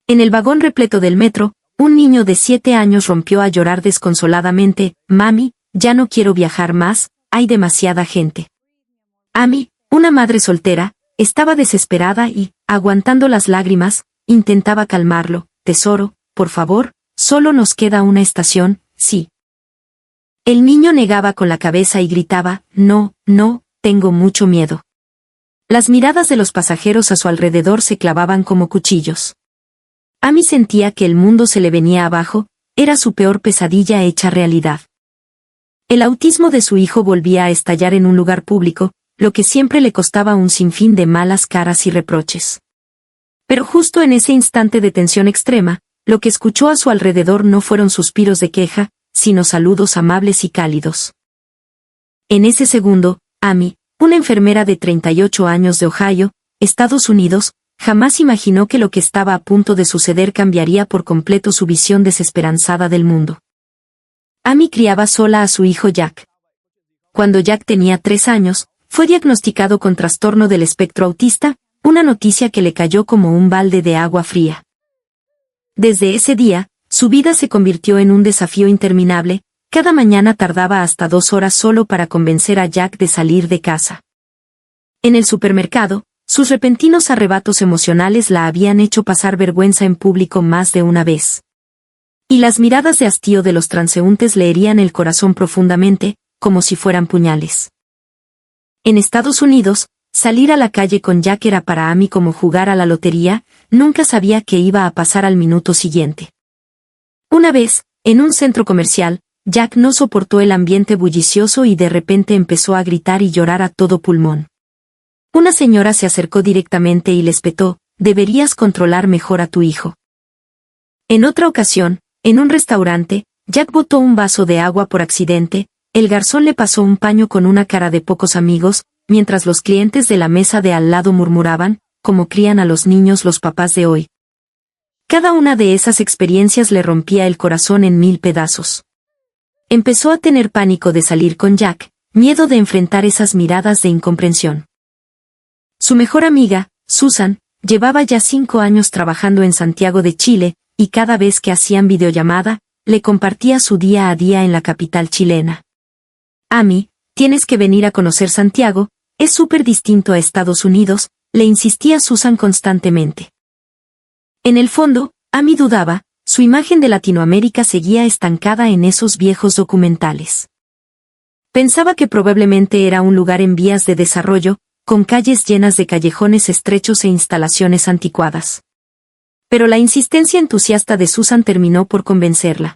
En el vagón repleto del metro, un niño de 7 años rompió a llorar desconsoladamente: «Mami, ya no quiero viajar más, hay demasiada gente». Amy, una madre soltera, estaba desesperada y, aguantando las lágrimas, intentaba calmarlo. «Tesoro, por favor, solo nos queda una estación, sí». El niño negaba con la cabeza y gritaba: «No, no, tengo mucho miedo». Las miradas de los pasajeros a su alrededor se clavaban como cuchillos. Amy sentía que el mundo se le venía abajo, era su peor pesadilla hecha realidad. El autismo de su hijo volvía a estallar en un lugar público, lo que siempre le costaba un sinfín de malas caras y reproches. Pero justo en ese instante de tensión extrema, lo que escuchó a su alrededor no fueron suspiros de queja, sino saludos amables y cálidos. En ese segundo, Amy, una enfermera de 38 años de Ohio, Estados Unidos, jamás imaginó que lo que estaba a punto de suceder cambiaría por completo su visión desesperanzada del mundo. Amy criaba sola a su hijo Jack. Cuando Jack tenía 3 años, fue diagnosticado con trastorno del espectro autista, una noticia que le cayó como un balde de agua fría. Desde ese día, su vida se convirtió en un desafío interminable. Cada mañana tardaba hasta 2 horas solo para convencer a Jack de salir de casa. En el supermercado, sus repentinos arrebatos emocionales la habían hecho pasar vergüenza en público más de una vez. Y las miradas de hastío de los transeúntes le herían el corazón profundamente, como si fueran puñales. En Estados Unidos, salir a la calle con Jack era para Amy como jugar a la lotería, nunca sabía qué iba a pasar al minuto siguiente. Una vez, en un centro comercial, Jack no soportó el ambiente bullicioso y de repente empezó a gritar y llorar a todo pulmón. Una señora se acercó directamente y le espetó: «Deberías controlar mejor a tu hijo». En otra ocasión, en un restaurante, Jack botó un vaso de agua por accidente, el garzón le pasó un paño con una cara de pocos amigos, mientras los clientes de la mesa de al lado murmuraban: «¿Cómo crían a los niños los papás de hoy?». Cada una de esas experiencias le rompía el corazón en 1000 pedazos. Empezó a tener pánico de salir con Jack, miedo de enfrentar esas miradas de incomprensión. Su mejor amiga, Susan, llevaba ya 5 años trabajando en Santiago de Chile, y cada vez que hacían videollamada, le compartía su día a día en la capital chilena. «Amy, tienes que venir a conocer Santiago, es súper distinto a Estados Unidos», le insistía Susan constantemente. En el fondo, Amy dudaba, su imagen de Latinoamérica seguía estancada en esos viejos documentales. Pensaba que probablemente era un lugar en vías de desarrollo, con calles llenas de callejones estrechos e instalaciones anticuadas. Pero la insistencia entusiasta de Susan terminó por convencerla.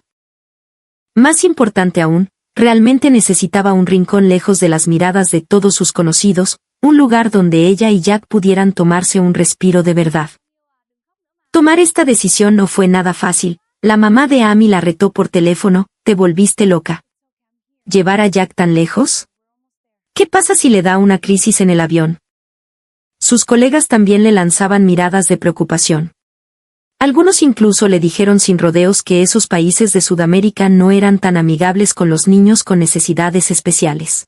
Más importante aún, realmente necesitaba un rincón lejos de las miradas de todos sus conocidos, un lugar donde ella y Jack pudieran tomarse un respiro de verdad. Tomar esta decisión no fue nada fácil. La mamá de Amy la retó por teléfono: «¿Te volviste loca? ¿Llevar a Jack tan lejos? ¿Qué pasa si le da una crisis en el avión?». Sus colegas también le lanzaban miradas de preocupación. Algunos incluso le dijeron sin rodeos que esos países de Sudamérica no eran tan amigables con los niños con necesidades especiales.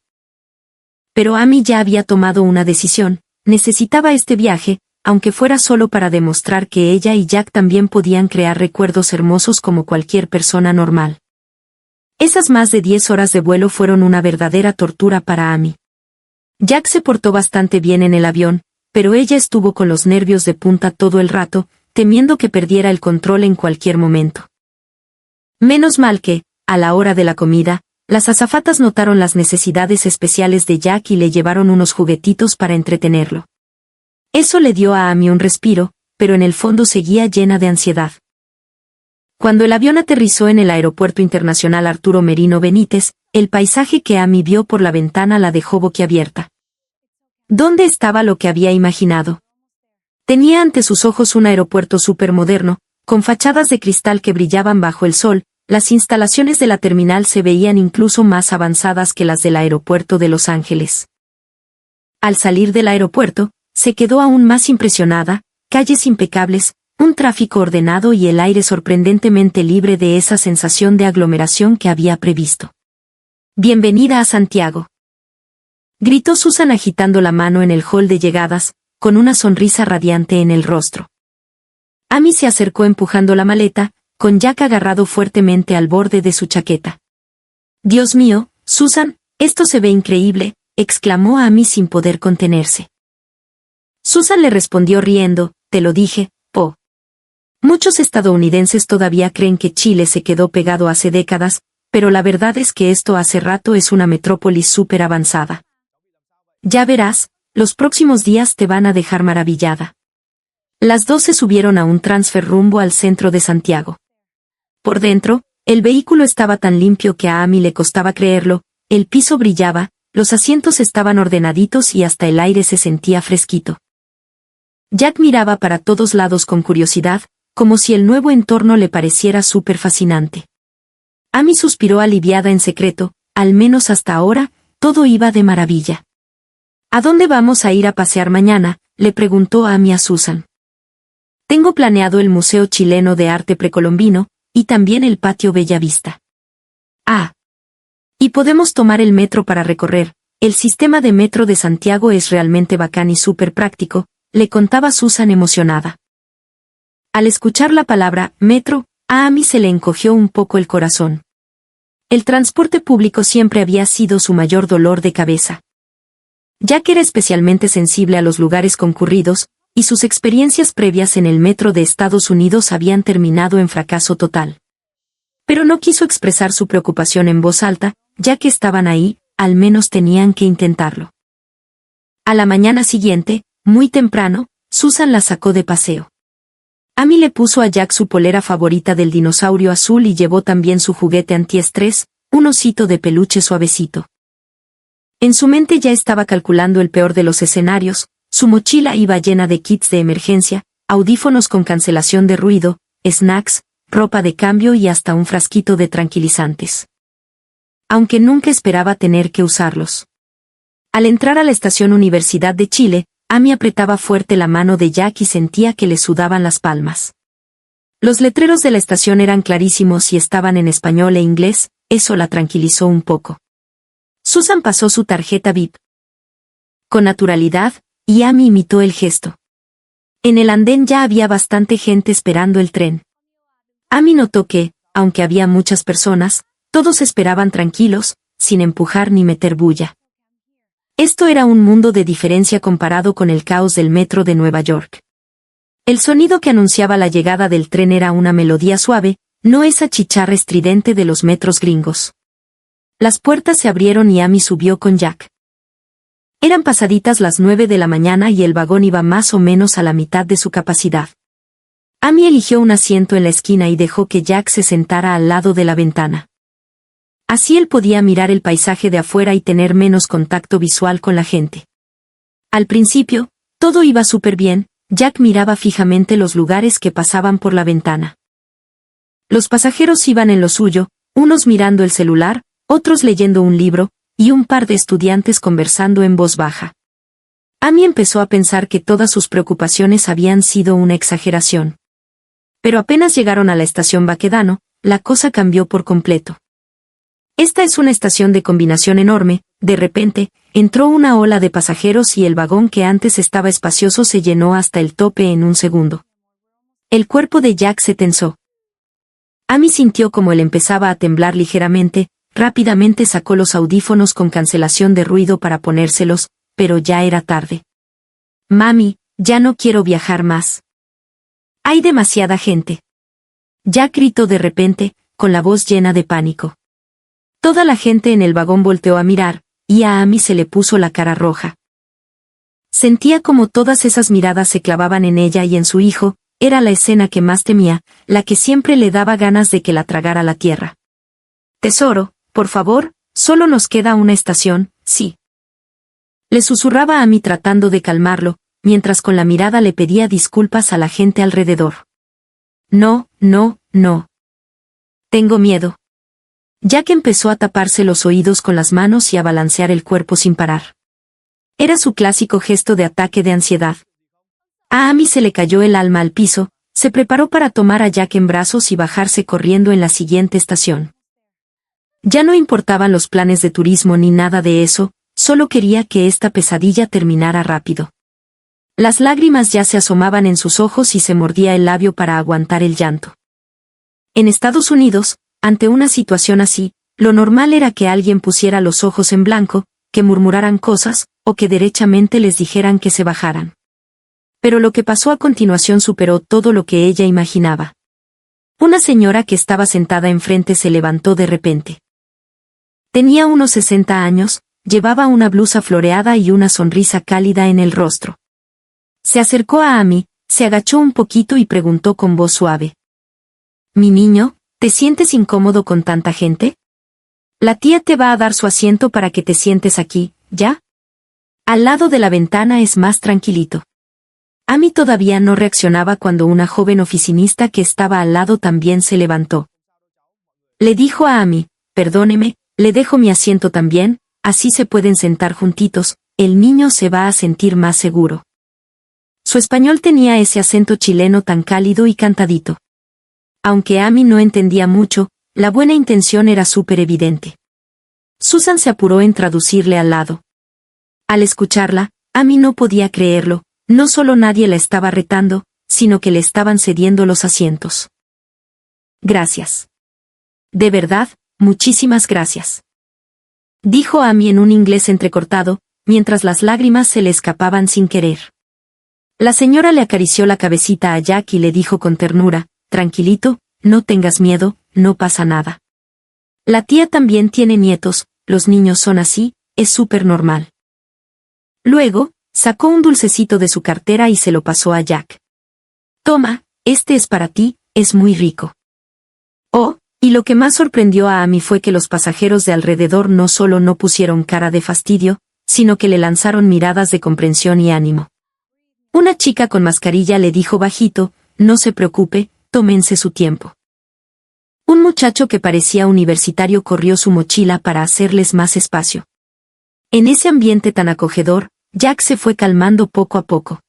Pero Amy ya había tomado una decisión: necesitaba este viaje, aunque fuera solo para demostrar que ella y Jack también podían crear recuerdos hermosos como cualquier persona normal. Esas más de 10 horas de vuelo fueron una verdadera tortura para Amy. Jack se portó bastante bien en el avión, pero ella estuvo con los nervios de punta todo el rato, temiendo que perdiera el control en cualquier momento. Menos mal que, a la hora de la comida, las azafatas notaron las necesidades especiales de Jack y le llevaron unos juguetitos para entretenerlo. Eso le dio a Amy un respiro, pero en el fondo seguía llena de ansiedad. Cuando el avión aterrizó en el Aeropuerto Internacional Arturo Merino Benítez, el paisaje que Amy vio por la ventana la dejó boquiabierta. ¿Dónde estaba lo que había imaginado? Tenía ante sus ojos un aeropuerto supermoderno, con fachadas de cristal que brillaban bajo el sol. Las instalaciones de la terminal se veían incluso más avanzadas que las del aeropuerto de Los Ángeles. Al salir del aeropuerto, se quedó aún más impresionada: calles impecables, un tráfico ordenado y el aire sorprendentemente libre de esa sensación de aglomeración que había previsto. «Bienvenida a Santiago», gritó Susan agitando la mano en el hall de llegadas, con una sonrisa radiante en el rostro. Amy se acercó empujando la maleta, con Jack agarrado fuertemente al borde de su chaqueta. «Dios mío, Susan, esto se ve increíble», exclamó Amy sin poder contenerse. Susan le respondió riendo, «Te lo dije, Po». Muchos estadounidenses todavía creen que Chile se quedó pegado hace décadas, pero la verdad es que esto hace rato es una metrópolis súper avanzada. Ya verás, los próximos días te van a dejar maravillada. Las dos se subieron a un transfer rumbo al centro de Santiago. Por dentro, el vehículo estaba tan limpio que a Amy le costaba creerlo, el piso brillaba, los asientos estaban ordenaditos y hasta el aire se sentía fresquito. Jack miraba para todos lados con curiosidad, como si el nuevo entorno le pareciera súper fascinante. Amy suspiró aliviada en secreto, al menos hasta ahora, todo iba de maravilla. ¿A dónde vamos a ir a pasear mañana?, le preguntó Amy a Susan. Tengo planeado el Museo Chileno de Arte Precolombino, y también el Patio Bellavista. Ah. Y podemos tomar el metro para recorrer, el sistema de metro de Santiago es realmente bacán y súper práctico, le contaba Susan emocionada. Al escuchar la palabra metro, a Amy se le encogió un poco el corazón. El transporte público siempre había sido su mayor dolor de cabeza. Jack era especialmente sensible a los lugares concurridos, y sus experiencias previas en el metro de Estados Unidos habían terminado en fracaso total. Pero no quiso expresar su preocupación en voz alta, ya que estaban ahí, al menos tenían que intentarlo. A la mañana siguiente, muy temprano, Susan la sacó de paseo. Amy le puso a Jack su polera favorita del dinosaurio azul y llevó también su juguete antiestrés, un osito de peluche suavecito. En su mente ya estaba calculando el peor de los escenarios, su mochila iba llena de kits de emergencia, audífonos con cancelación de ruido, snacks, ropa de cambio y hasta un frasquito de tranquilizantes. Aunque nunca esperaba tener que usarlos. Al entrar a la estación Universidad de Chile, Amy apretaba fuerte la mano de Jack y sentía que le sudaban las palmas. Los letreros de la estación eran clarísimos y estaban en español e inglés, eso la tranquilizó un poco. Susan pasó su tarjeta VIP. Con naturalidad, y Amy imitó el gesto. En el andén ya había bastante gente esperando el tren. Amy notó que, aunque había muchas personas, todos esperaban tranquilos, sin empujar ni meter bulla. Esto era un mundo de diferencia comparado con el caos del metro de Nueva York. El sonido que anunciaba la llegada del tren era una melodía suave, no esa chicharra estridente de los metros gringos. Las puertas se abrieron y Amy subió con Jack. Eran pasaditas las 9 de la mañana y el vagón iba más o menos a la mitad de su capacidad. Amy eligió un asiento en la esquina y dejó que Jack se sentara al lado de la ventana. Así él podía mirar el paisaje de afuera y tener menos contacto visual con la gente. Al principio, todo iba súper bien, Jack miraba fijamente los lugares que pasaban por la ventana. Los pasajeros iban en lo suyo, unos mirando el celular, otros leyendo un libro, y un par de estudiantes conversando en voz baja. Amy empezó a pensar que todas sus preocupaciones habían sido una exageración. Pero apenas llegaron a la estación Baquedano, la cosa cambió por completo. Esta es una estación de combinación enorme, de repente, entró una ola de pasajeros y el vagón que antes estaba espacioso se llenó hasta el tope en un segundo. El cuerpo de Jack se tensó. Amy sintió como él empezaba a temblar ligeramente, rápidamente sacó los audífonos con cancelación de ruido para ponérselos, pero ya era tarde. Mami, ya no quiero viajar más. Hay demasiada gente. Jack gritó de repente, con la voz llena de pánico. Toda la gente en el vagón volteó a mirar, y a Amy se le puso la cara roja. Sentía como todas esas miradas se clavaban en ella y en su hijo, era la escena que más temía, la que siempre le daba ganas de que la tragara la tierra. Tesoro, por favor, solo nos queda una estación, sí. Le susurraba a Amy tratando de calmarlo, mientras con la mirada le pedía disculpas a la gente alrededor. No, no, no. Tengo miedo. Jack empezó a taparse los oídos con las manos y a balancear el cuerpo sin parar. Era su clásico gesto de ataque de ansiedad. A Amy se le cayó el alma al piso, se preparó para tomar a Jack en brazos y bajarse corriendo en la siguiente estación. Ya no importaban los planes de turismo ni nada de eso, solo quería que esta pesadilla terminara rápido. Las lágrimas ya se asomaban en sus ojos y se mordía el labio para aguantar el llanto. En Estados Unidos, ante una situación así, lo normal era que alguien pusiera los ojos en blanco, que murmuraran cosas, o que derechamente les dijeran que se bajaran. Pero lo que pasó a continuación superó todo lo que ella imaginaba. Una señora que estaba sentada enfrente se levantó de repente. Tenía unos 60 años, llevaba una blusa floreada y una sonrisa cálida en el rostro. Se acercó a Amy, se agachó un poquito y preguntó con voz suave. «Mi niño, ¿te sientes incómodo con tanta gente? La tía te va a dar su asiento para que te sientes aquí, ¿ya? Al lado de la ventana es más tranquilito». Amy todavía no reaccionaba cuando una joven oficinista que estaba al lado también se levantó. Le dijo a Amy, «Perdóneme, le dejo mi asiento también, así se pueden sentar juntitos, el niño se va a sentir más seguro». Su español tenía ese acento chileno tan cálido y cantadito. Aunque Amy no entendía mucho, la buena intención era súper evidente. Susan se apuró en traducirle al lado. Al escucharla, Amy no podía creerlo, no solo nadie la estaba retando, sino que le estaban cediendo los asientos. «Gracias. De verdad, muchísimas gracias», dijo Amy en un inglés entrecortado, mientras las lágrimas se le escapaban sin querer. La señora le acarició la cabecita a Jack y le dijo con ternura, «Tranquilito, no tengas miedo, no pasa nada. La tía también tiene nietos, los niños son así, es súper normal». Luego, sacó un dulcecito de su cartera y se lo pasó a Jack. «Toma, este es para ti, es muy rico». Oh, y lo que más sorprendió a Amy fue que los pasajeros de alrededor no solo no pusieron cara de fastidio, sino que le lanzaron miradas de comprensión y ánimo. Una chica con mascarilla le dijo bajito, «No se preocupe, tómense su tiempo». Un muchacho que parecía universitario corrió su mochila para hacerles más espacio. En ese ambiente tan acogedor, Jack se fue calmando poco a poco.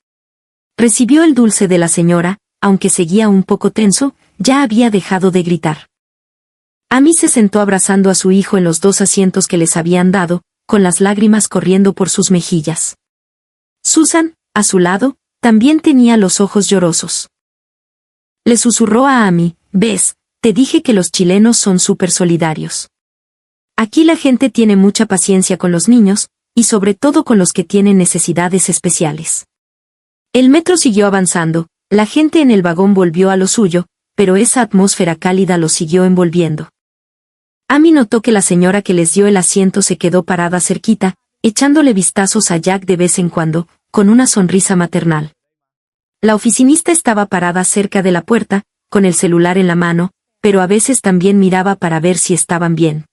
Recibió el dulce de la señora, aunque seguía un poco tenso, ya había dejado de gritar. Amy se sentó abrazando a su hijo en los dos asientos que les habían dado, con las lágrimas corriendo por sus mejillas. Susan, a su lado, también tenía los ojos llorosos. Le susurró a Amy, «¿Ves? Te dije que los chilenos son súper solidarios. Aquí la gente tiene mucha paciencia con los niños, y sobre todo con los que tienen necesidades especiales». El metro siguió avanzando, la gente en el vagón volvió a lo suyo, pero esa atmósfera cálida los siguió envolviendo. Amy notó que la señora que les dio el asiento se quedó parada cerquita, echándole vistazos a Jack de vez en cuando, con una sonrisa maternal. La oficinista estaba parada cerca de la puerta, con el celular en la mano, pero a veces también miraba para ver si estaban bien.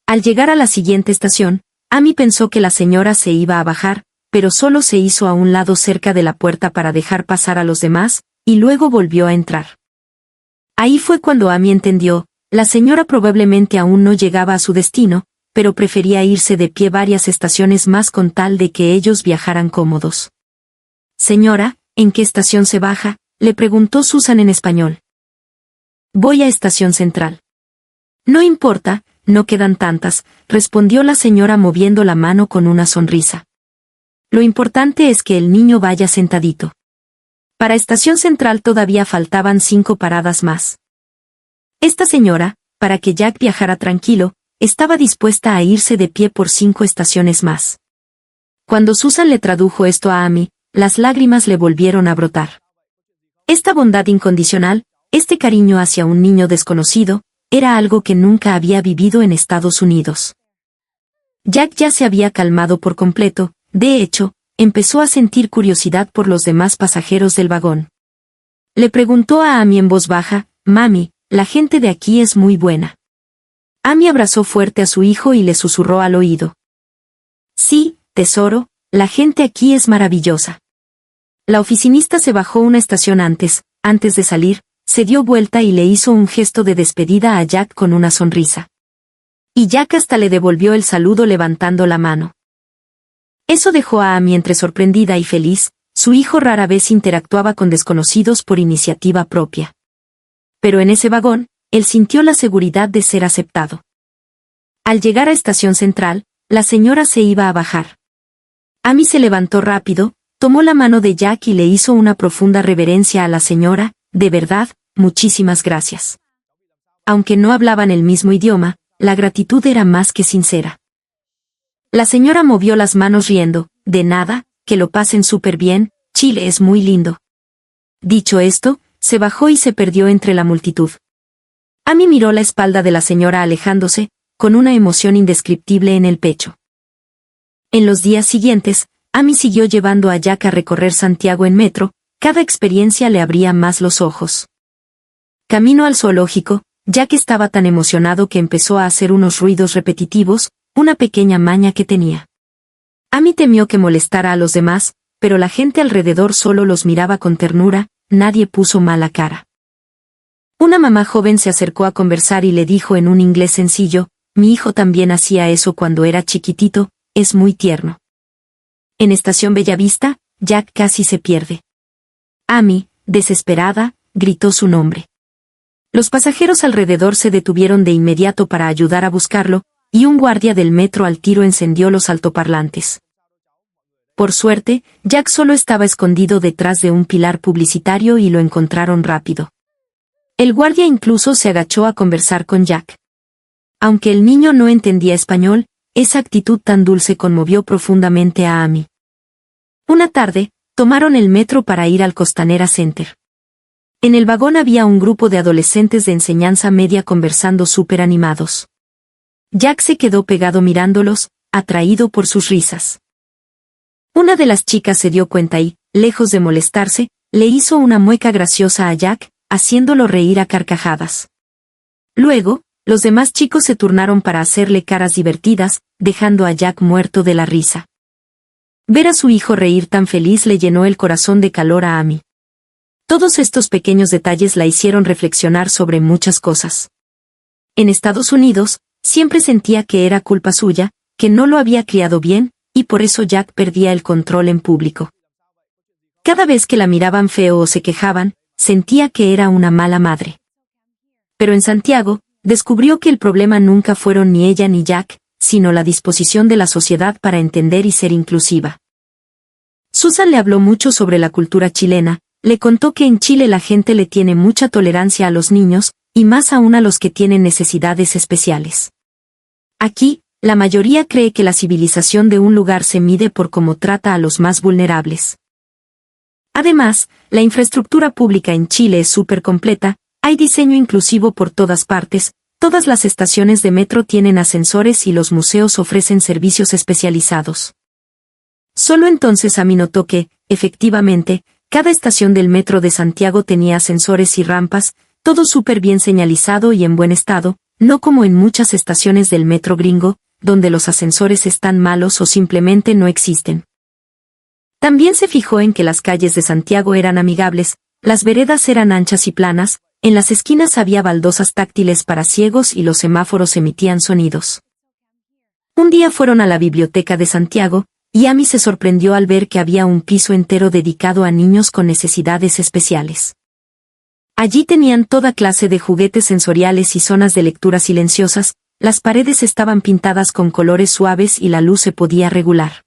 Al llegar a la siguiente estación, Amy pensó que la señora se iba a bajar, pero solo se hizo a un lado cerca de la puerta para dejar pasar a los demás, y luego volvió a entrar. Ahí fue cuando Amy entendió, la señora probablemente aún no llegaba a su destino, pero prefería irse de pie varias estaciones más con tal de que ellos viajaran cómodos. «Señora, ¿en qué estación se baja?», le preguntó Susan en español. «Voy a Estación Central». «No importa, no quedan tantas», respondió la señora moviendo la mano con una sonrisa. «Lo importante es que el niño vaya sentadito». Para Estación Central todavía faltaban 5 paradas más. Esta señora, para que Jack viajara tranquilo, estaba dispuesta a irse de pie por 5 estaciones más. Cuando Susan le tradujo esto a Amy, las lágrimas le volvieron a brotar. Esta bondad incondicional, este cariño hacia un niño desconocido, era algo que nunca había vivido en Estados Unidos. Jack ya se había calmado por completo, de hecho, empezó a sentir curiosidad por los demás pasajeros del vagón. Le preguntó a Amy en voz baja, «Mami, la gente de aquí es muy buena». Amy abrazó fuerte a su hijo y le susurró al oído. «Sí, tesoro, la gente aquí es maravillosa». La oficinista se bajó una estación antes de salir, se dio vuelta y le hizo un gesto de despedida a Jack con una sonrisa. Y Jack hasta le devolvió el saludo levantando la mano. Eso dejó a Amy entre sorprendida y feliz, su hijo rara vez interactuaba con desconocidos por iniciativa propia. Pero en ese vagón, él sintió la seguridad de ser aceptado. Al llegar a Estación Central, la señora se iba a bajar. Amy se levantó rápido, tomó la mano de Jack y le hizo una profunda reverencia a la señora. De verdad, muchísimas gracias. Aunque no hablaban el mismo idioma, la gratitud era más que sincera. La señora movió las manos riendo. De nada, que lo pasen súper bien, Chile es muy lindo. Dicho esto, se bajó y se perdió entre la multitud. Amy miró la espalda de la señora alejándose, con una emoción indescriptible en el pecho. En los días siguientes, Amy siguió llevando a Jack a recorrer Santiago en metro. Cada experiencia le abría más los ojos. Camino al zoológico, Jack estaba tan emocionado que empezó a hacer unos ruidos repetitivos, una pequeña maña que tenía. Amy temió que molestara a los demás, pero la gente alrededor solo los miraba con ternura, nadie puso mala cara. Una mamá joven se acercó a conversar y le dijo en un inglés sencillo, mi hijo también hacía eso cuando era chiquitito, es muy tierno. En Estación Bellavista, Jack casi se pierde. Amy, desesperada, gritó su nombre. Los pasajeros alrededor se detuvieron de inmediato para ayudar a buscarlo, y un guardia del metro al tiro encendió los altoparlantes. Por suerte, Jack solo estaba escondido detrás de un pilar publicitario y lo encontraron rápido. El guardia incluso se agachó a conversar con Jack. Aunque el niño no entendía español, esa actitud tan dulce conmovió profundamente a Amy. Una tarde, tomaron el metro para ir al Costanera Center. En el vagón había un grupo de adolescentes de enseñanza media conversando súper animados. Jack se quedó pegado mirándolos, atraído por sus risas. Una de las chicas se dio cuenta y, lejos de molestarse, le hizo una mueca graciosa a Jack, haciéndolo reír a carcajadas. Luego, los demás chicos se turnaron para hacerle caras divertidas, dejando a Jack muerto de la risa. Ver a su hijo reír tan feliz le llenó el corazón de calor a Amy. Todos estos pequeños detalles la hicieron reflexionar sobre muchas cosas. En Estados Unidos, siempre sentía que era culpa suya, que no lo había criado bien, y por eso Jack perdía el control en público. Cada vez que la miraban feo o se quejaban, sentía que era una mala madre. Pero en Santiago, descubrió que el problema nunca fueron ni ella ni Jack, sino la disposición de la sociedad para entender y ser inclusiva. Susan le habló mucho sobre la cultura chilena, le contó que en Chile la gente le tiene mucha tolerancia a los niños, y más aún a los que tienen necesidades especiales. Aquí, la mayoría cree que la civilización de un lugar se mide por cómo trata a los más vulnerables. Además, la infraestructura pública en Chile es súper completa, hay diseño inclusivo por todas partes, todas las estaciones de metro tienen ascensores y los museos ofrecen servicios especializados. Solo entonces Amy notó que, efectivamente, cada estación del metro de Santiago tenía ascensores y rampas, todo súper bien señalizado y en buen estado, no como en muchas estaciones del metro gringo, donde los ascensores están malos o simplemente no existen. También se fijó en que las calles de Santiago eran amigables, las veredas eran anchas y planas, en las esquinas había baldosas táctiles para ciegos y los semáforos emitían sonidos. Un día fueron a la biblioteca de Santiago, y Amy se sorprendió al ver que había un piso entero dedicado a niños con necesidades especiales. Allí tenían toda clase de juguetes sensoriales y zonas de lectura silenciosas, las paredes estaban pintadas con colores suaves y la luz se podía regular.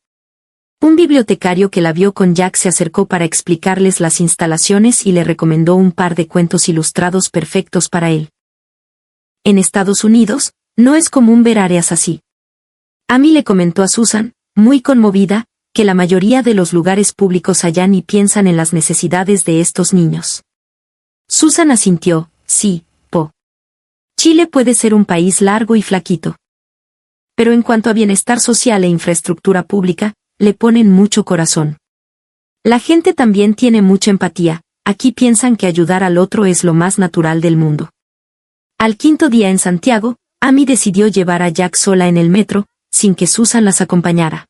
Un bibliotecario que la vio con Jack se acercó para explicarles las instalaciones y le recomendó un par de cuentos ilustrados perfectos para él. En Estados Unidos, no es común ver áreas así. Amy le comentó a Susan, muy conmovida, que la mayoría de los lugares públicos allá ni piensan en las necesidades de estos niños. Susan asintió, sí, po. Chile puede ser un país largo y flaquito. Pero en cuanto a bienestar social e infraestructura pública, le ponen mucho corazón. La gente también tiene mucha empatía, aquí piensan que ayudar al otro es lo más natural del mundo. Al quinto día en Santiago, Amy decidió llevar a Jack sola en el metro, sin que Susan las acompañara.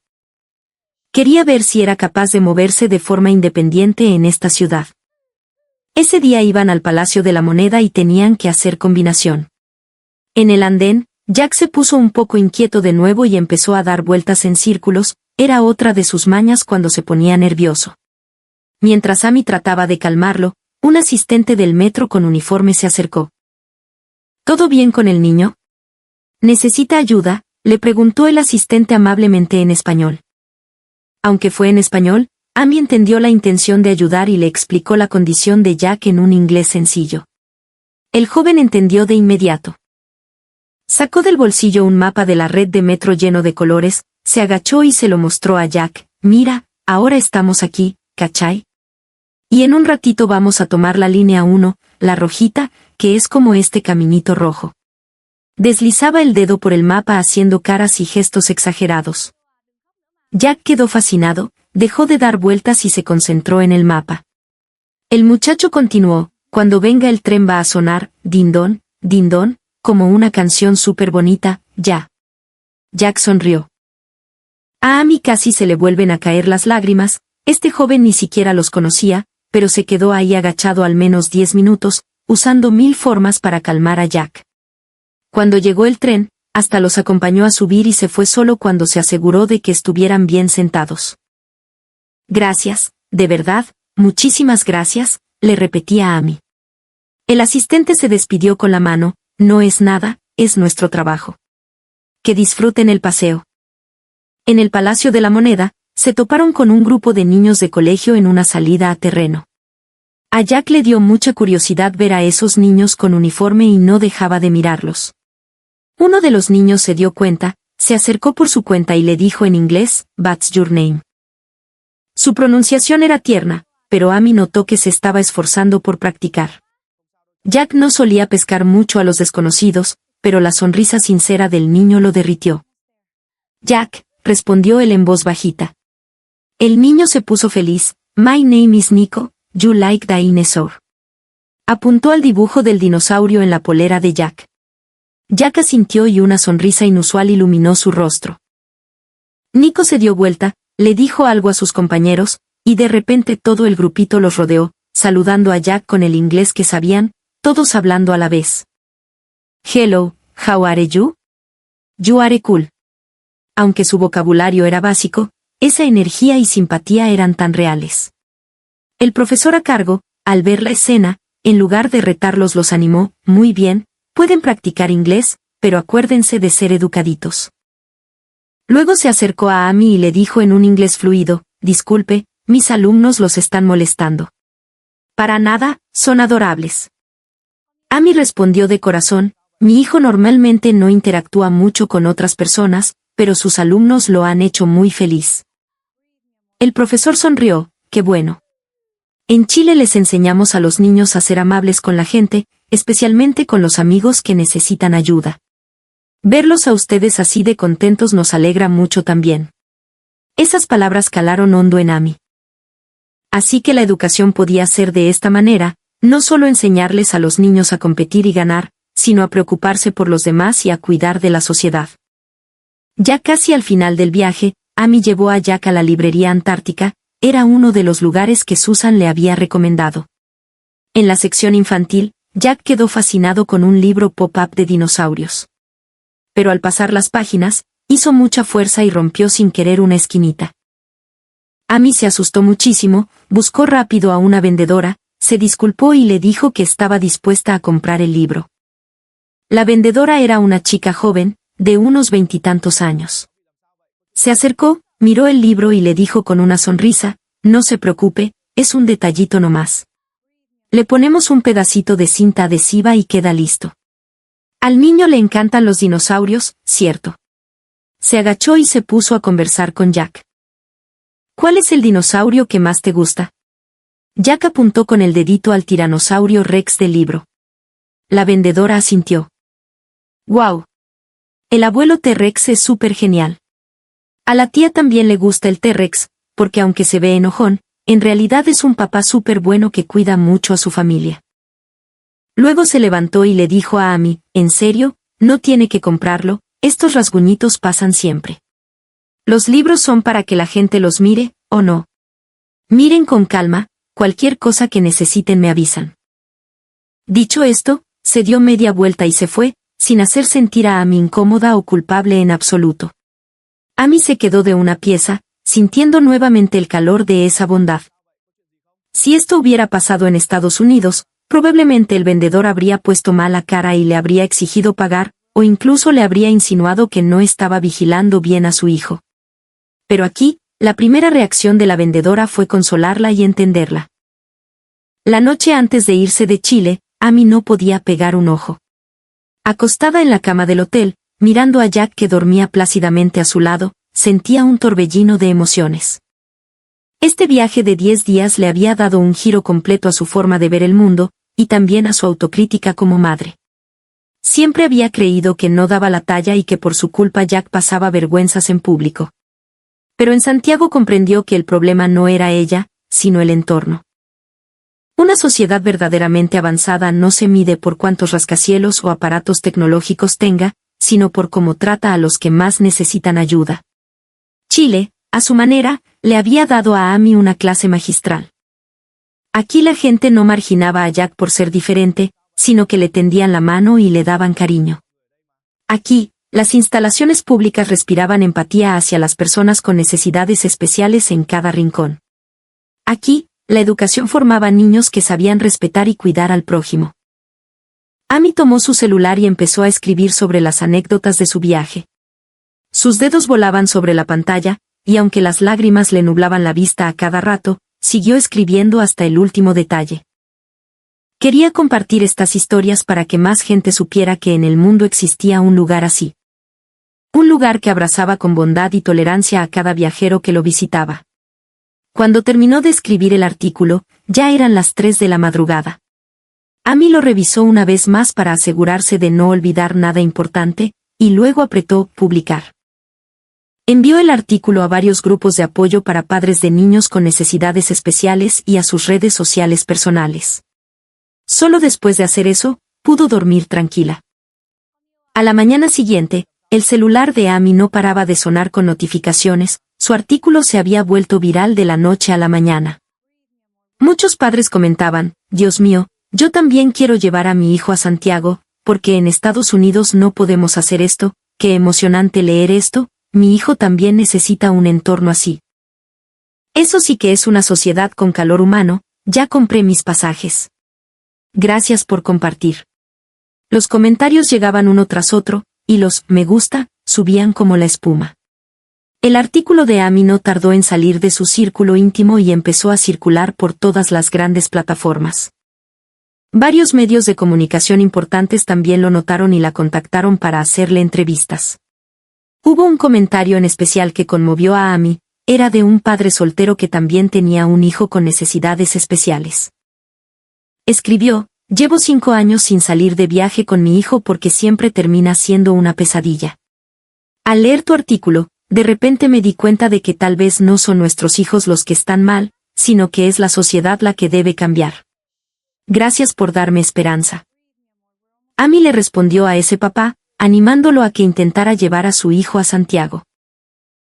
Quería ver si era capaz de moverse de forma independiente en esta ciudad. Ese día iban al Palacio de la Moneda y tenían que hacer combinación. En el andén, Jack se puso un poco inquieto de nuevo y empezó a dar vueltas en círculos, era otra de sus mañas cuando se ponía nervioso. Mientras Amy trataba de calmarlo, un asistente del metro con uniforme se acercó. ¿Todo bien con el niño? ¿Necesita ayuda?, le preguntó el asistente amablemente en español. Aunque fue en español, Amy entendió la intención de ayudar y le explicó la condición de Jack en un inglés sencillo. El joven entendió de inmediato. Sacó del bolsillo un mapa de la red de metro lleno de colores, se agachó y se lo mostró a Jack. Mira, ahora estamos aquí, ¿cachai? Y en un ratito vamos a tomar la línea 1, la rojita, que es como este caminito rojo. Deslizaba el dedo por el mapa haciendo caras y gestos exagerados. Jack quedó fascinado, dejó de dar vueltas y se concentró en el mapa. El muchacho continuó, cuando venga el tren va a sonar, din-don, como una canción súper bonita, ya. Jack sonrió. A Amy casi se le vuelven a caer las lágrimas, este joven ni siquiera los conocía, pero se quedó ahí agachado al menos 10 minutos, usando 1000 formas para calmar a Jack. Cuando llegó el tren, hasta los acompañó a subir y se fue solo cuando se aseguró de que estuvieran bien sentados. Gracias, de verdad, muchísimas gracias, le repetía a Amy. El asistente se despidió con la mano, no es nada, es nuestro trabajo. Que disfruten el paseo. En el Palacio de la Moneda, se toparon con un grupo de niños de colegio en una salida a terreno. A Jack le dio mucha curiosidad ver a esos niños con uniforme y no dejaba de mirarlos. Uno de los niños se dio cuenta, se acercó por su cuenta y le dijo en inglés, "What's your name?". Su pronunciación era tierna, pero Amy notó que se estaba esforzando por practicar. Jack no solía pescar mucho a los desconocidos, pero la sonrisa sincera del niño lo derritió. Jack, respondió él en voz bajita. El niño se puso feliz. My name is Nico, you like dinosaur. Apuntó al dibujo del dinosaurio en la polera de Jack. Jack asintió y una sonrisa inusual iluminó su rostro. Nico se dio vuelta, le dijo algo a sus compañeros, y de repente todo el grupito los rodeó, saludando a Jack con el inglés que sabían, todos hablando a la vez. Hello, how are you? You are cool. Aunque su vocabulario era básico, esa energía y simpatía eran tan reales. El profesor a cargo, al ver la escena, en lugar de retarlos los animó, muy bien, pueden practicar inglés, pero acuérdense de ser educaditos. Luego se acercó a Amy y le dijo en un inglés fluido, disculpe, mis alumnos los están molestando. Para nada, son adorables. Amy respondió de corazón, mi hijo normalmente no interactúa mucho con otras personas, pero sus alumnos lo han hecho muy feliz. El profesor sonrió, qué bueno. En Chile les enseñamos a los niños a ser amables con la gente, especialmente con los amigos que necesitan ayuda. Verlos a ustedes así de contentos nos alegra mucho también. Esas palabras calaron hondo en Amy. Así que la educación podía ser de esta manera, no solo enseñarles a los niños a competir y ganar, sino a preocuparse por los demás y a cuidar de la sociedad. Ya casi al final del viaje, Amy llevó a Jack a la librería Antártica, era uno de los lugares que Susan le había recomendado. En la sección infantil, Jack quedó fascinado con un libro pop-up de dinosaurios. Pero al pasar las páginas, hizo mucha fuerza y rompió sin querer una esquinita. Amy se asustó muchísimo, buscó rápido a una vendedora, se disculpó y le dijo que estaba dispuesta a comprar el libro. La vendedora era una chica joven, de unos 20 y tantos años. Se acercó, miró el libro y le dijo con una sonrisa, no se preocupe, es un detallito nomás. Le ponemos un pedacito de cinta adhesiva y queda listo. Al niño le encantan los dinosaurios, ¿cierto? Se agachó y se puso a conversar con Jack. ¿Cuál es el dinosaurio que más te gusta? Jack apuntó con el dedito al tiranosaurio Rex del libro. La vendedora asintió. ¡Wow! El abuelo T-Rex es súper genial. A la tía también le gusta el T-Rex, porque aunque se ve enojón, en realidad es un papá súper bueno que cuida mucho a su familia. Luego se levantó y le dijo a Amy, en serio, no tiene que comprarlo, estos rasguñitos pasan siempre. Los libros son para que la gente los mire, ¿o no? Miren con calma, cualquier cosa que necesiten me avisan. Dicho esto, se dio media vuelta y se fue, sin hacer sentir a Amy incómoda o culpable en absoluto. Amy se quedó de una pieza, sintiendo nuevamente el calor de esa bondad. Si esto hubiera pasado en Estados Unidos, probablemente el vendedor habría puesto mala cara y le habría exigido pagar, o incluso le habría insinuado que no estaba vigilando bien a su hijo. Pero aquí, la primera reacción de la vendedora fue consolarla y entenderla. La noche antes de irse de Chile, Amy no podía pegar un ojo. Acostada en la cama del hotel, mirando a Jack que dormía plácidamente a su lado, sentía un torbellino de emociones. Este viaje de 10 días le había dado un giro completo a su forma de ver el mundo, y también a su autocrítica como madre. Siempre había creído que no daba la talla y que por su culpa Jack pasaba vergüenzas en público. Pero en Santiago comprendió que el problema no era ella, sino el entorno. Una sociedad verdaderamente avanzada no se mide por cuántos rascacielos o aparatos tecnológicos tenga, sino por cómo trata a los que más necesitan ayuda. Chile, a su manera, le había dado a Amy una clase magistral. Aquí la gente no marginaba a Jack por ser diferente, sino que le tendían la mano y le daban cariño. Aquí, las instalaciones públicas respiraban empatía hacia las personas con necesidades especiales en cada rincón. Aquí, la educación formaba niños que sabían respetar y cuidar al prójimo. Amy tomó su celular y empezó a escribir sobre las anécdotas de su viaje. Sus dedos volaban sobre la pantalla, y aunque las lágrimas le nublaban la vista a cada rato, siguió escribiendo hasta el último detalle. Quería compartir estas historias para que más gente supiera que en el mundo existía un lugar así. Un lugar que abrazaba con bondad y tolerancia a cada viajero que lo visitaba. Cuando terminó de escribir el artículo, ya eran las 3 de la madrugada. Amy lo revisó una vez más para asegurarse de no olvidar nada importante, y luego apretó «Publicar». Envió el artículo a varios grupos de apoyo para padres de niños con necesidades especiales y a sus redes sociales personales. Solo después de hacer eso, pudo dormir tranquila. A la mañana siguiente, el celular de Amy no paraba de sonar con notificaciones. Su artículo se había vuelto viral de la noche a la mañana. Muchos padres comentaban, «Dios mío, yo también quiero llevar a mi hijo a Santiago, porque en Estados Unidos no podemos hacer esto, qué emocionante leer esto, mi hijo también necesita un entorno así». Eso sí que es una sociedad con calor humano, ya compré mis pasajes. Gracias por compartir. Los comentarios llegaban uno tras otro, y los «me gusta» subían como la espuma. El artículo de Amy no tardó en salir de su círculo íntimo y empezó a circular por todas las grandes plataformas. Varios medios de comunicación importantes también lo notaron y la contactaron para hacerle entrevistas. Hubo un comentario en especial que conmovió a Amy, era de un padre soltero que también tenía un hijo con necesidades especiales. Escribió, «Llevo 5 años sin salir de viaje con mi hijo porque siempre termina siendo una pesadilla. Al leer tu artículo, de repente me di cuenta de que tal vez no son nuestros hijos los que están mal, sino que es la sociedad la que debe cambiar. Gracias por darme esperanza». Amy le respondió a ese papá, animándolo a que intentara llevar a su hijo a Santiago.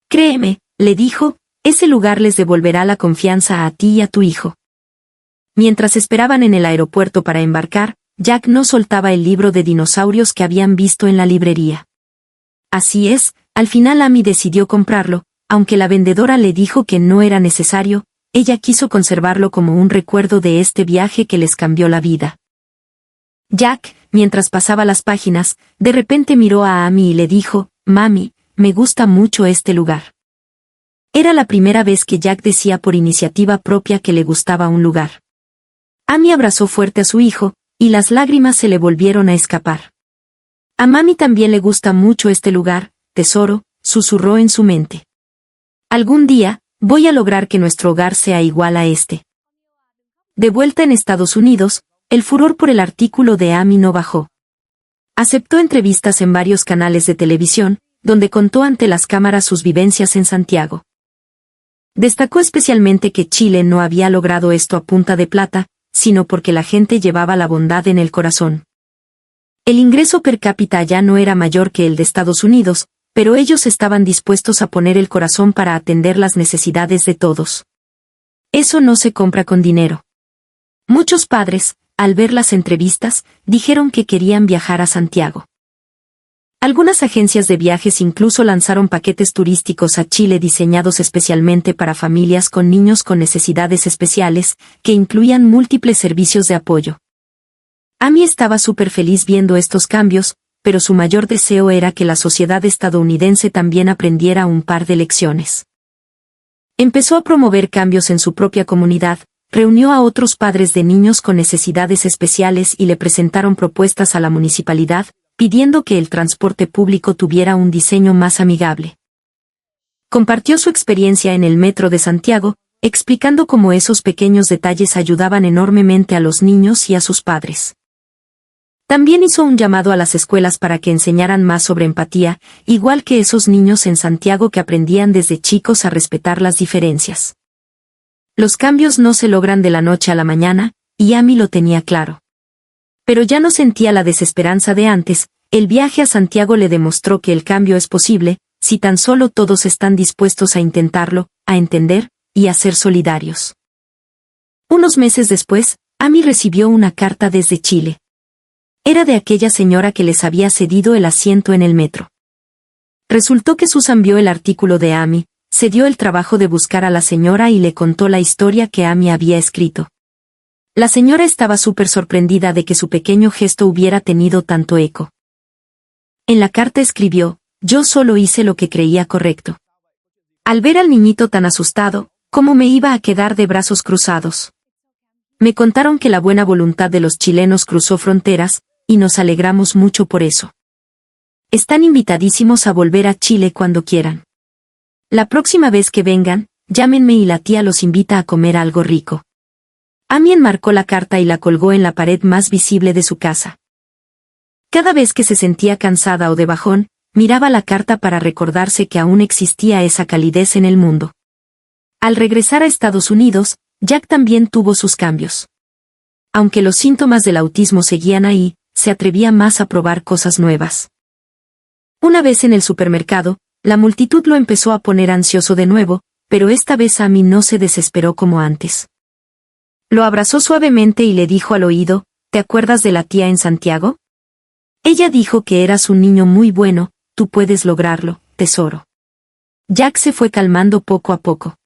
«Créeme», le dijo, «ese lugar les devolverá la confianza a ti y a tu hijo». Mientras esperaban en el aeropuerto para embarcar, Jack no soltaba el libro de dinosaurios que habían visto en la librería. Así es, al final Amy decidió comprarlo, aunque la vendedora le dijo que no era necesario, ella quiso conservarlo como un recuerdo de este viaje que les cambió la vida. Jack, mientras pasaba las páginas, de repente miró a Amy y le dijo, «Mami, me gusta mucho este lugar». Era la primera vez que Jack decía por iniciativa propia que le gustaba un lugar. Amy abrazó fuerte a su hijo, y las lágrimas se le volvieron a escapar. «A mami también le gusta mucho este lugar, tesoro», susurró en su mente. «Algún día, voy a lograr que nuestro hogar sea igual a este». De vuelta en Estados Unidos, el furor por el artículo de Amy no bajó. Aceptó entrevistas en varios canales de televisión, donde contó ante las cámaras sus vivencias en Santiago. Destacó especialmente que Chile no había logrado esto a punta de plata, sino porque la gente llevaba la bondad en el corazón. El ingreso per cápita ya no era mayor que el de Estados Unidos, pero ellos estaban dispuestos a poner el corazón para atender las necesidades de todos. Eso no se compra con dinero. Muchos padres, al ver las entrevistas, dijeron que querían viajar a Santiago. Algunas agencias de viajes incluso lanzaron paquetes turísticos a Chile diseñados especialmente para familias con niños con necesidades especiales, que incluían múltiples servicios de apoyo. Amy estaba súper feliz viendo estos cambios, pero su mayor deseo era que la sociedad estadounidense también aprendiera un par de lecciones. Empezó a promover cambios en su propia comunidad, reunió a otros padres de niños con necesidades especiales y le presentaron propuestas a la municipalidad, pidiendo que el transporte público tuviera un diseño más amigable. Compartió su experiencia en el Metro de Santiago, explicando cómo esos pequeños detalles ayudaban enormemente a los niños y a sus padres. También hizo un llamado a las escuelas para que enseñaran más sobre empatía, igual que esos niños en Santiago que aprendían desde chicos a respetar las diferencias. Los cambios no se logran de la noche a la mañana, y Amy lo tenía claro. Pero ya no sentía la desesperanza de antes, el viaje a Santiago le demostró que el cambio es posible, si tan solo todos están dispuestos a intentarlo, a entender, y a ser solidarios. Unos meses después, Amy recibió una carta desde Chile. Era de aquella señora que les había cedido el asiento en el metro. Resultó que Susan vio el artículo de Amy, se dio el trabajo de buscar a la señora y le contó la historia que Amy había escrito. La señora estaba súper sorprendida de que su pequeño gesto hubiera tenido tanto eco. En la carta escribió: yo solo hice lo que creía correcto. Al ver al niñito tan asustado, ¿cómo me iba a quedar de brazos cruzados? Me contaron que la buena voluntad de los chilenos cruzó fronteras, y nos alegramos mucho por eso. Están invitadísimos a volver a Chile cuando quieran. La próxima vez que vengan, llámenme y la tía los invita a comer algo rico. Amy enmarcó la carta y la colgó en la pared más visible de su casa. Cada vez que se sentía cansada o de bajón, miraba la carta para recordarse que aún existía esa calidez en el mundo. Al regresar a Estados Unidos, Jack también tuvo sus cambios. Aunque los síntomas del autismo seguían ahí, se atrevía más a probar cosas nuevas. Una vez en el supermercado, la multitud lo empezó a poner ansioso de nuevo, pero esta vez Amy no se desesperó como antes. Lo abrazó suavemente y le dijo al oído: ¿te acuerdas de la tía en Santiago? Ella dijo que eras un niño muy bueno, tú puedes lograrlo, tesoro. Jack se fue calmando poco a poco.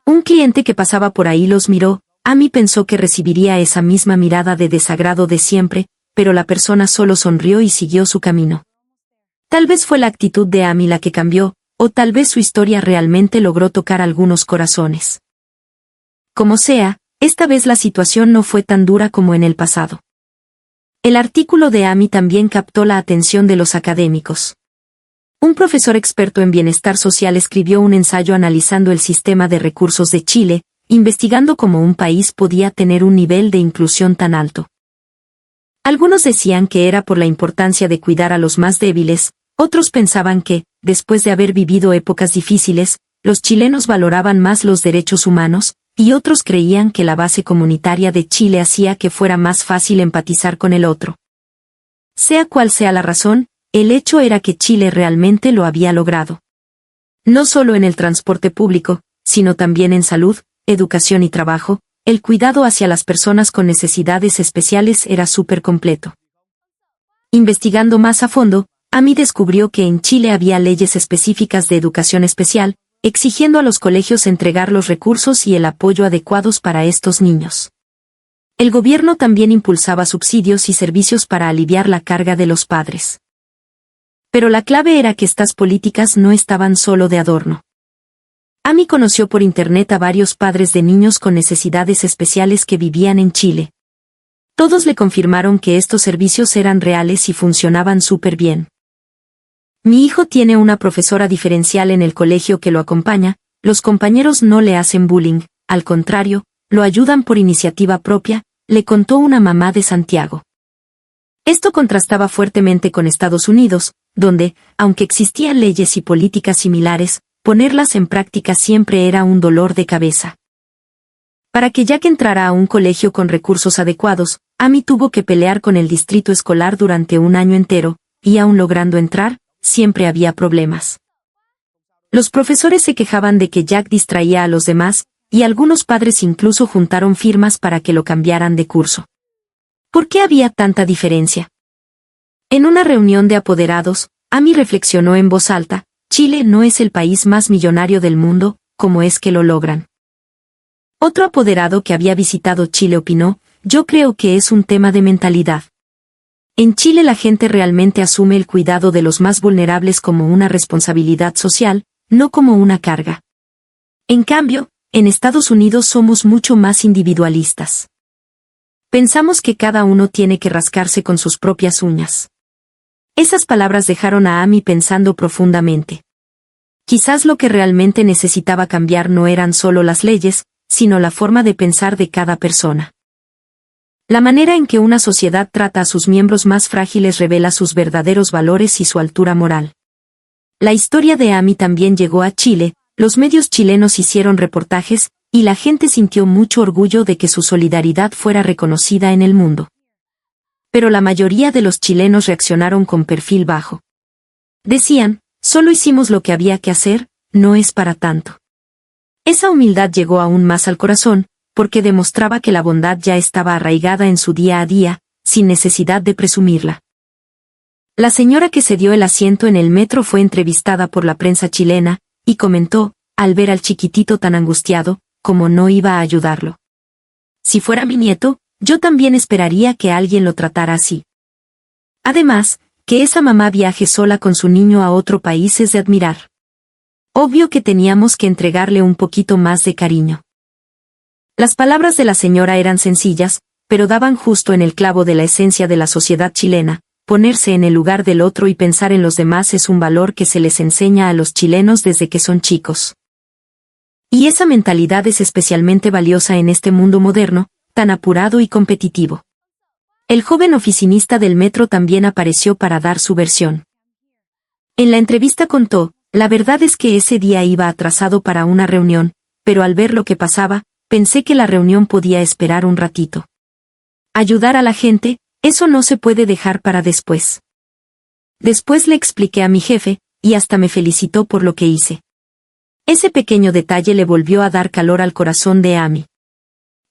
Un cliente que pasaba por ahí los miró. Amy pensó que recibiría esa misma mirada de desagrado de siempre, pero la persona solo sonrió y siguió su camino. Tal vez fue la actitud de Amy la que cambió, o tal vez su historia realmente logró tocar algunos corazones. Como sea, esta vez la situación no fue tan dura como en el pasado. El artículo de Amy también captó la atención de los académicos. Un profesor experto en bienestar social escribió un ensayo analizando el sistema de recursos de Chile, investigando cómo un país podía tener un nivel de inclusión tan alto. Algunos decían que era por la importancia de cuidar a los más débiles, otros pensaban que, después de haber vivido épocas difíciles, los chilenos valoraban más los derechos humanos, y otros creían que la base comunitaria de Chile hacía que fuera más fácil empatizar con el otro. Sea cual sea la razón, el hecho era que Chile realmente lo había logrado. No solo en el transporte público, sino también en salud, educación y trabajo, el cuidado hacia las personas con necesidades especiales era súper completo. Investigando más a fondo, Amy descubrió que en Chile había leyes específicas de educación especial, exigiendo a los colegios entregar los recursos y el apoyo adecuados para estos niños. El gobierno también impulsaba subsidios y servicios para aliviar la carga de los padres. Pero la clave era que estas políticas no estaban solo de adorno. Amy conoció por internet a varios padres de niños con necesidades especiales que vivían en Chile. Todos le confirmaron que estos servicios eran reales y funcionaban súper bien. Mi hijo tiene una profesora diferencial en el colegio que lo acompaña, los compañeros no le hacen bullying, al contrario, lo ayudan por iniciativa propia, le contó una mamá de Santiago. Esto contrastaba fuertemente con Estados Unidos, donde, aunque existían leyes y políticas similares, ponerlas en práctica siempre era un dolor de cabeza. Para que Jack entrara a un colegio con recursos adecuados, Amy tuvo que pelear con el distrito escolar durante un año entero, y aun logrando entrar, siempre había problemas. Los profesores se quejaban de que Jack distraía a los demás, y algunos padres incluso juntaron firmas para que lo cambiaran de curso. ¿Por qué había tanta diferencia? En una reunión de apoderados, Amy reflexionó en voz alta: Chile no es el país más millonario del mundo, ¿cómo es que lo logran? Otro apoderado que había visitado Chile opinó: yo creo que es un tema de mentalidad. En Chile la gente realmente asume el cuidado de los más vulnerables como una responsabilidad social, no como una carga. En cambio, en Estados Unidos somos mucho más individualistas. Pensamos que cada uno tiene que rascarse con sus propias uñas. Esas palabras dejaron a Amy pensando profundamente. Quizás lo que realmente necesitaba cambiar no eran solo las leyes, sino la forma de pensar de cada persona. La manera en que una sociedad trata a sus miembros más frágiles revela sus verdaderos valores y su altura moral. La historia de Amy también llegó a Chile, los medios chilenos hicieron reportajes, y la gente sintió mucho orgullo de que su solidaridad fuera reconocida en el mundo. Pero la mayoría de los chilenos reaccionaron con perfil bajo. Decían, solo hicimos lo que había que hacer, no es para tanto. Esa humildad llegó aún más al corazón, porque demostraba que la bondad ya estaba arraigada en su día a día, sin necesidad de presumirla. La señora que cedió el asiento en el metro fue entrevistada por la prensa chilena, y comentó, al ver al chiquitito tan angustiado, como no iba a ayudarlo. Si fuera mi nieto, yo también esperaría que alguien lo tratara así. Además, que esa mamá viaje sola con su niño a otro país es de admirar. Obvio que teníamos que entregarle un poquito más de cariño. Las palabras de la señora eran sencillas, pero daban justo en el clavo de la esencia de la sociedad chilena. Ponerse en el lugar del otro y pensar en los demás es un valor que se les enseña a los chilenos desde que son chicos. Y esa mentalidad es especialmente valiosa en este mundo moderno, tan apurado y competitivo. El joven oficinista del metro también apareció para dar su versión. En la entrevista contó, la verdad es que ese día iba atrasado para una reunión, pero al ver lo que pasaba, pensé que la reunión podía esperar un ratito. Ayudar a la gente, eso no se puede dejar para después. Después le expliqué a mi jefe, y hasta me felicitó por lo que hice. Ese pequeño detalle le volvió a dar calor al corazón de Amy.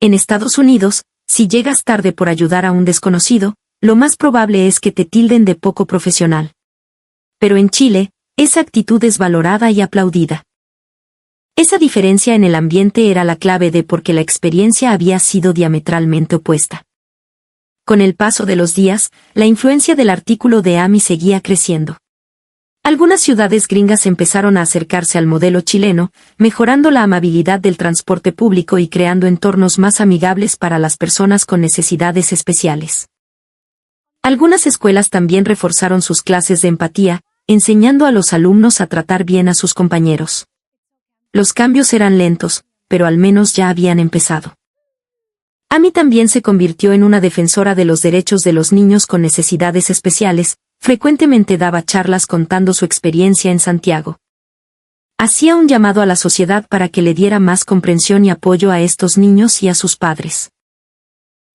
En Estados Unidos, si llegas tarde por ayudar a un desconocido, lo más probable es que te tilden de poco profesional. Pero en Chile, esa actitud es valorada y aplaudida. Esa diferencia en el ambiente era la clave de por qué la experiencia había sido diametralmente opuesta. Con el paso de los días, la influencia del artículo de Amy seguía creciendo. Algunas ciudades gringas empezaron a acercarse al modelo chileno, mejorando la amabilidad del transporte público y creando entornos más amigables para las personas con necesidades especiales. Algunas escuelas también reforzaron sus clases de empatía, enseñando a los alumnos a tratar bien a sus compañeros. Los cambios eran lentos, pero al menos ya habían empezado. Amy también se convirtió en una defensora de los derechos de los niños con necesidades especiales, frecuentemente daba charlas contando su experiencia en Santiago. Hacía un llamado a la sociedad para que le diera más comprensión y apoyo a estos niños y a sus padres.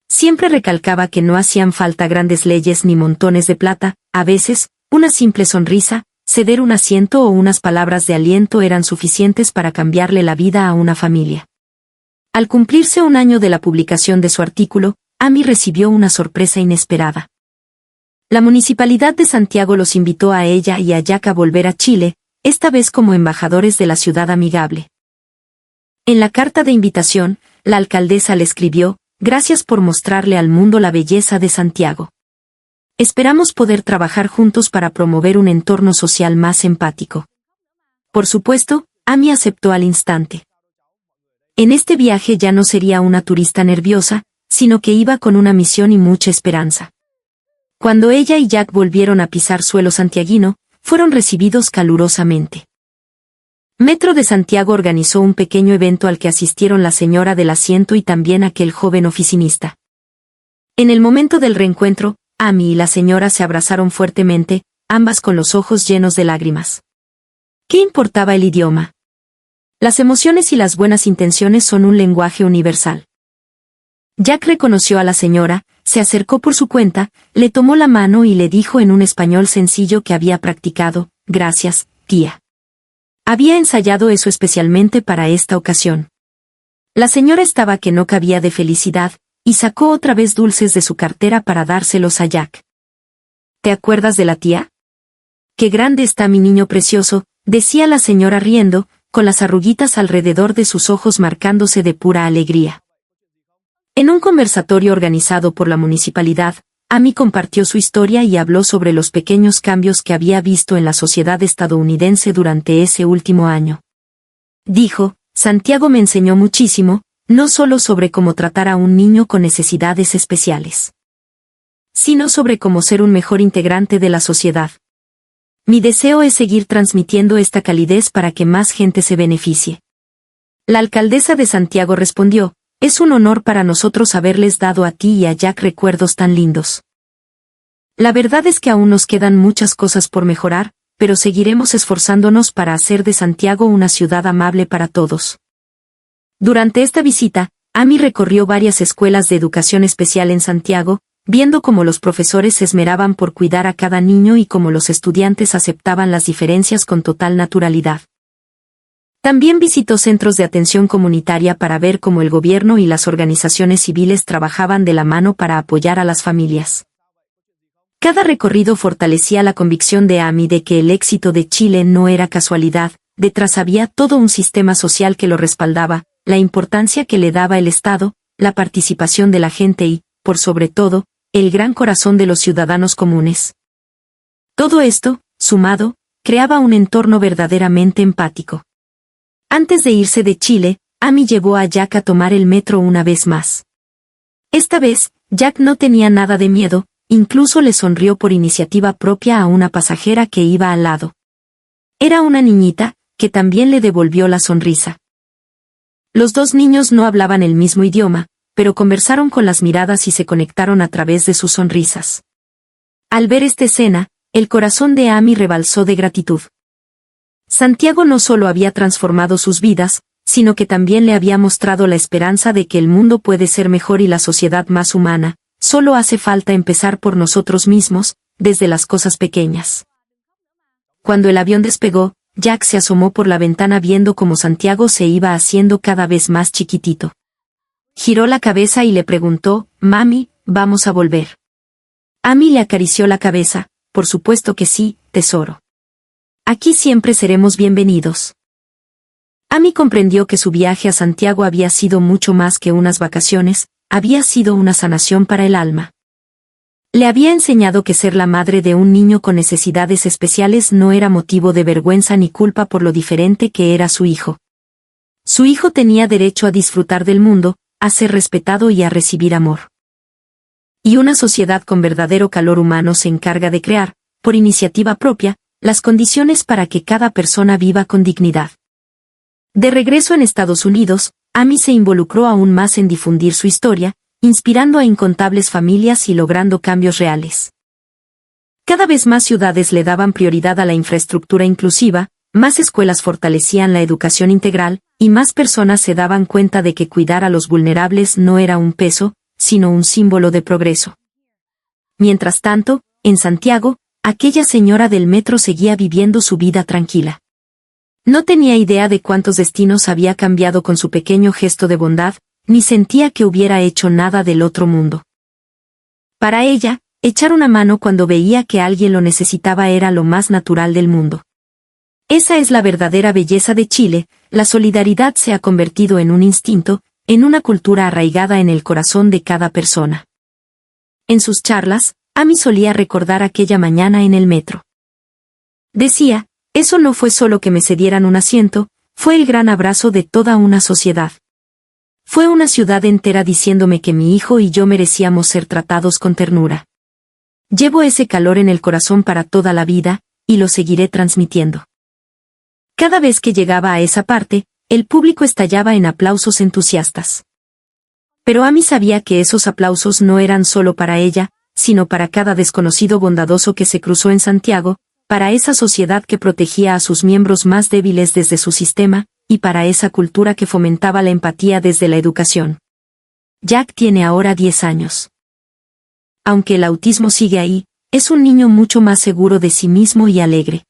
Siempre recalcaba que no hacían falta grandes leyes ni montones de plata, a veces, una simple sonrisa, ceder un asiento o unas palabras de aliento eran suficientes para cambiarle la vida a una familia. Al cumplirse un año de la publicación de su artículo, Amy recibió una sorpresa inesperada. La Municipalidad de Santiago los invitó a ella y a Jack a volver a Chile, esta vez como embajadores de la ciudad amigable. En la carta de invitación, la alcaldesa le escribió, «Gracias por mostrarle al mundo la belleza de Santiago. Esperamos poder trabajar juntos para promover un entorno social más empático». Por supuesto, Amy aceptó al instante. En este viaje ya no sería una turista nerviosa, sino que iba con una misión y mucha esperanza. Cuando ella y Jack volvieron a pisar suelo santiaguino, fueron recibidos calurosamente. Metro de Santiago organizó un pequeño evento al que asistieron la señora del asiento y también aquel joven oficinista. En el momento del reencuentro, Amy y la señora se abrazaron fuertemente, ambas con los ojos llenos de lágrimas. ¿Qué importaba el idioma? Las emociones y las buenas intenciones son un lenguaje universal. Jack reconoció a la señora, se acercó por su cuenta, le tomó la mano y le dijo en un español sencillo que había practicado, «Gracias, tía». Había ensayado eso especialmente para esta ocasión. La señora estaba que no cabía de felicidad, y sacó otra vez dulces de su cartera para dárselos a Jack. «¿Te acuerdas de la tía? Qué grande está mi niño precioso», decía la señora riendo, con las arruguitas alrededor de sus ojos marcándose de pura alegría. En un conversatorio organizado por la municipalidad, Amy compartió su historia y habló sobre los pequeños cambios que había visto en la sociedad estadounidense durante ese último año. Dijo, Santiago me enseñó muchísimo, no solo sobre cómo tratar a un niño con necesidades especiales, sino sobre cómo ser un mejor integrante de la sociedad. Mi deseo es seguir transmitiendo esta calidez para que más gente se beneficie. La alcaldesa de Santiago respondió, es un honor para nosotros haberles dado a ti y a Jack recuerdos tan lindos. La verdad es que aún nos quedan muchas cosas por mejorar, pero seguiremos esforzándonos para hacer de Santiago una ciudad amable para todos. Durante esta visita, Amy recorrió varias escuelas de educación especial en Santiago, viendo cómo los profesores se esmeraban por cuidar a cada niño y cómo los estudiantes aceptaban las diferencias con total naturalidad. También visitó centros de atención comunitaria para ver cómo el gobierno y las organizaciones civiles trabajaban de la mano para apoyar a las familias. Cada recorrido fortalecía la convicción de Amy de que el éxito de Chile no era casualidad, detrás había todo un sistema social que lo respaldaba, la importancia que le daba el Estado, la participación de la gente y, por sobre todo, el gran corazón de los ciudadanos comunes. Todo esto, sumado, creaba un entorno verdaderamente empático. Antes de irse de Chile, Amy llevó a Jack a tomar el metro una vez más. Esta vez, Jack no tenía nada de miedo, incluso le sonrió por iniciativa propia a una pasajera que iba al lado. Era una niñita, que también le devolvió la sonrisa. Los dos niños no hablaban el mismo idioma, pero conversaron con las miradas y se conectaron a través de sus sonrisas. Al ver esta escena, el corazón de Amy rebalsó de gratitud. Santiago no solo había transformado sus vidas, sino que también le había mostrado la esperanza de que el mundo puede ser mejor y la sociedad más humana, solo hace falta empezar por nosotros mismos, desde las cosas pequeñas. Cuando el avión despegó, Jack se asomó por la ventana viendo cómo Santiago se iba haciendo cada vez más chiquitito. Giró la cabeza y le preguntó, «Mami, ¿vamos a volver?» Amy le acarició la cabeza, «Por supuesto que sí, tesoro. Aquí siempre seremos bienvenidos». Amy comprendió que su viaje a Santiago había sido mucho más que unas vacaciones, había sido una sanación para el alma. Le había enseñado que ser la madre de un niño con necesidades especiales no era motivo de vergüenza ni culpa por lo diferente que era su hijo. Su hijo tenía derecho a disfrutar del mundo, a ser respetado y a recibir amor. Y una sociedad con verdadero calor humano se encarga de crear, por iniciativa propia, las condiciones para que cada persona viva con dignidad. De regreso en Estados Unidos, Amy se involucró aún más en difundir su historia, inspirando a incontables familias y logrando cambios reales. Cada vez más ciudades le daban prioridad a la infraestructura inclusiva, más escuelas fortalecían la educación integral, y más personas se daban cuenta de que cuidar a los vulnerables no era un peso, sino un símbolo de progreso. Mientras tanto, en Santiago, aquella señora del metro seguía viviendo su vida tranquila. No tenía idea de cuántos destinos había cambiado con su pequeño gesto de bondad, ni sentía que hubiera hecho nada del otro mundo. Para ella, echar una mano cuando veía que alguien lo necesitaba era lo más natural del mundo. Esa es la verdadera belleza de Chile, la solidaridad se ha convertido en un instinto, en una cultura arraigada en el corazón de cada persona. En sus charlas, Amy solía recordar aquella mañana en el metro. Decía, eso no fue solo que me cedieran un asiento, fue el gran abrazo de toda una sociedad. Fue una ciudad entera diciéndome que mi hijo y yo merecíamos ser tratados con ternura. Llevo ese calor en el corazón para toda la vida, y lo seguiré transmitiendo. Cada vez que llegaba a esa parte, el público estallaba en aplausos entusiastas. Pero Amy sabía que esos aplausos no eran solo para ella, sino para cada desconocido bondadoso que se cruzó en Santiago, para esa sociedad que protegía a sus miembros más débiles desde su sistema, y para esa cultura que fomentaba la empatía desde la educación. Jack tiene ahora 10 años. Aunque el autismo sigue ahí, es un niño mucho más seguro de sí mismo y alegre.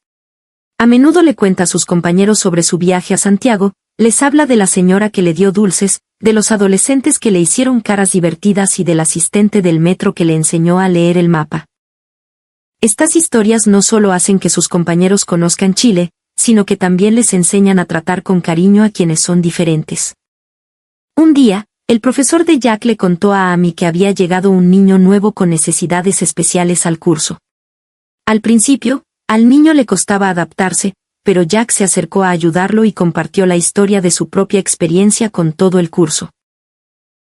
A menudo le cuenta a sus compañeros sobre su viaje a Santiago, les habla de la señora que le dio dulces, de los adolescentes que le hicieron caras divertidas y del asistente del metro que le enseñó a leer el mapa. Estas historias no solo hacen que sus compañeros conozcan Chile, sino que también les enseñan a tratar con cariño a quienes son diferentes. Un día, el profesor de Jack le contó a Amy que había llegado un niño nuevo con necesidades especiales al curso. Al principio, al niño le costaba adaptarse, pero Jack se acercó a ayudarlo y compartió la historia de su propia experiencia con todo el curso.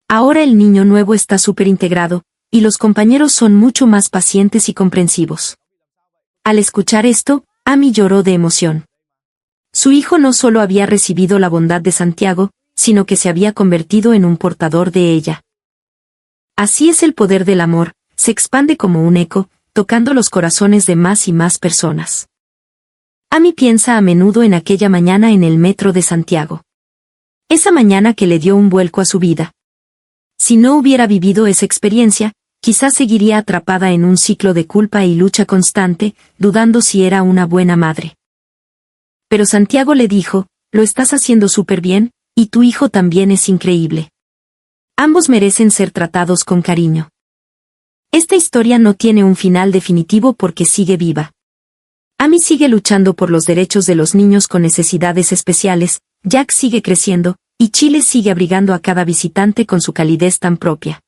Ahora el niño nuevo está súper integrado, y los compañeros son mucho más pacientes y comprensivos. Al escuchar esto, Amy lloró de emoción. Su hijo no solo había recibido la bondad de Santiago, sino que se había convertido en un portador de ella. Así es el poder del amor, se expande como un eco, tocando los corazones de más y más personas. Amy piensa a menudo en aquella mañana en el metro de Santiago. Esa mañana que le dio un vuelco a su vida. Si no hubiera vivido esa experiencia, quizás seguiría atrapada en un ciclo de culpa y lucha constante, dudando si era una buena madre. Pero Santiago le dijo, lo estás haciendo súper bien, y tu hijo también es increíble. Ambos merecen ser tratados con cariño. Esta historia no tiene un final definitivo porque sigue viva. Amy sigue luchando por los derechos de los niños con necesidades especiales, Jack sigue creciendo, y Chile sigue abrigando a cada visitante con su calidez tan propia.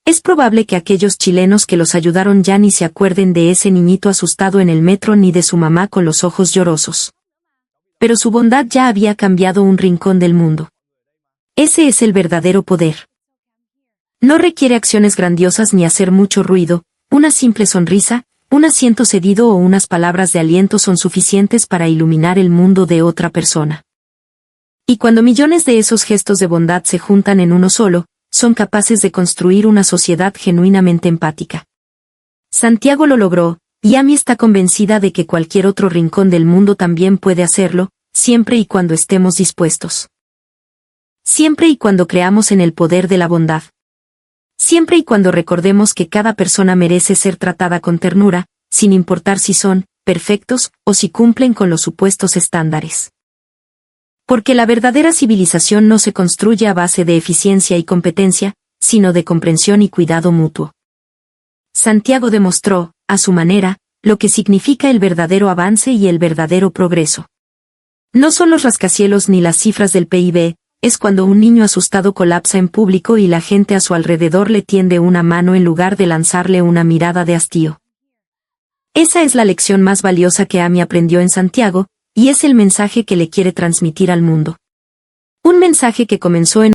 Es probable que aquellos chilenos que los ayudaron ya ni se acuerden de ese niñito asustado en el metro ni de su mamá con los ojos llorosos. Pero su bondad ya había cambiado un rincón del mundo. Ese es el verdadero poder. No requiere acciones grandiosas ni hacer mucho ruido, una simple sonrisa, un asiento cedido o unas palabras de aliento son suficientes para iluminar el mundo de otra persona. Y cuando millones de esos gestos de bondad se juntan en uno solo, son capaces de construir una sociedad genuinamente empática. Santiago lo logró, y Amy está convencida de que cualquier otro rincón del mundo también puede hacerlo, siempre y cuando estemos dispuestos. Siempre y cuando creamos en el poder de la bondad. Siempre y cuando recordemos que cada persona merece ser tratada con ternura, sin importar si son perfectos o si cumplen con los supuestos estándares. Porque la verdadera civilización no se construye a base de eficiencia y competencia, sino de comprensión y cuidado mutuo. Santiago demostró, a su manera, lo que significa el verdadero avance y el verdadero progreso. No son los rascacielos ni las cifras del PIB, es cuando un niño asustado colapsa en público y la gente a su alrededor le tiende una mano en lugar de lanzarle una mirada de hastío. Esa es la lección más valiosa que Amy aprendió en Santiago, y es el mensaje que le quiere transmitir al mundo. Un mensaje que comenzó en